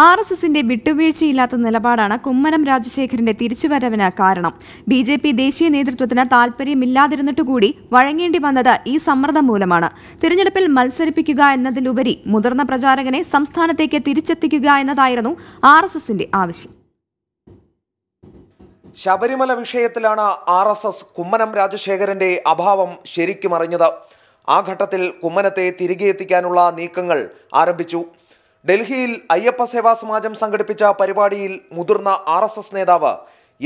RSSന്റെ വിട്ടുവീഴ്ചയില്ലാത്ത നിലപാടാണ് കുമ്മനം രാജശേഖരന്റെ തിരിച്ചുവരവിന് കാരണം. BJP ദേശീയ നേതൃത്വത്തിന് താൽപര്യമില്ലാതിരുന്നിട്ടുകൂടി വഴങ്ങേണ്ടി വന്നത് ഈ സമ്മർദ്ദം മൂലമാണ്. തിരഞ്ഞെടുപ്പിൽ മത്സരിപ്പിക്കുക എന്നതിലുപരി മുതിർന്ന പ്രചാരകനെ സംസ്ഥാനത്തേക്ക് തിരിച്ചെത്തിക്കുക എന്നതായിരുന്നു RSSന്റെ ആവശ്യം. ശബരിമല വിഷയത്തിലാണ് RSS കുമ്മനം രാജശേഖരന്റെ അഭാവം ശരിക്കും അറിഞ്ഞത്. ആ ഘട്ടത്തിൽ കുമ്മനത്തെ തിരികെ എത്തിക്കാനുള്ള നീക്കങ്ങൾ ആരംഭിച്ചു. ഡൽഹിയിൽ അയ്യപ്പ സേവാ സമാജം സംഘടിപ്പിച്ച പരിപാടിയിൽ മുതിർന്ന RSS നേതാവ്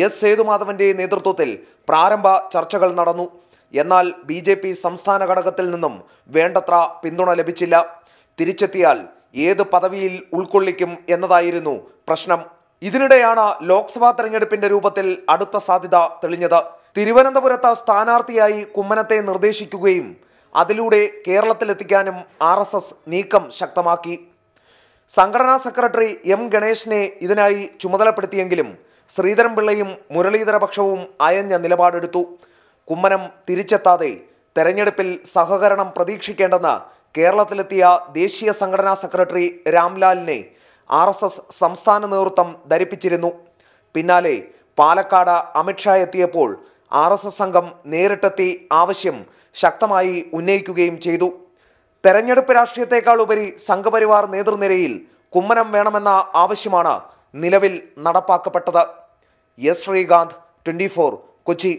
S. സേതുമാധവന്റെ നേതൃത്വത്തിൽ പ്രാരംഭ ചർച്ചകൾ നടന്നു. എന്നാൽ BJP സംസ്ഥാന ഘടകത്തിൽ നിന്നും വേണ്ടത്ര പിന്തുണ ലഭിച്ചില്ല. തിരിച്ചെത്തിയാൽ ഏത് പദവിയിൽ ഉൾക്കൊള്ളിക്കും എന്നതായിരുന്നു പ്രശ്നം. ഇതിനിടെയാണ് ലോക്സഭാ തെരഞ്ഞെടുപ്പിന്റെ രൂപത്തിൽ അടുത്ത സാധ്യത തെളിഞ്ഞത്. തിരുവനന്തപുരത്ത് സ്ഥാനാർത്ഥിയായി കുമ്മനത്തെ നിർദ്ദേശിക്കുകയും അതിലൂടെ കേരളത്തിലെത്തിക്കാനും RSS നീക്കം ശക്തമാക്കി. സംഘടനാ സെക്രട്ടറി M. ഗണേശിനെ ഇതിനായി ചുമതലപ്പെടുത്തിയെങ്കിലും ശ്രീധരൻപിള്ളയും മുരളീധര പക്ഷവും അയഞ്ഞ നിലപാടെടുത്തു. കുമ്മനം തിരിച്ചെത്താതെ തെരഞ്ഞെടുപ്പിൽ സഹകരണം പ്രതീക്ഷിക്കേണ്ടെന്ന് കേരളത്തിലെത്തിയ ദേശീയ സംഘടനാ സെക്രട്ടറി രാംലാലിനെ RSS സംസ്ഥാന നേതൃത്വം ധരിപ്പിച്ചിരുന്നു. പിന്നാലെ പാലക്കാട് അമിത്ഷാ എത്തിയപ്പോൾ RSS സംഘം നേരിട്ടെത്തി ആവശ്യം ശക്തമായി ഉന്നയിക്കുകയും ചെയ്തു. തെരഞ്ഞെടുപ്പ് രാഷ്ട്രീയത്തെക്കാൾ ഉപരി സംഘപരിവാർ നേതൃനിരയിൽ കുമ്മനം വേണമെന്ന ആവശ്യമാണ് നിലവിൽ നടപ്പാക്കപ്പെട്ടത്. S. ശ്രീകാന്ത്, 24, കൊച്ചി.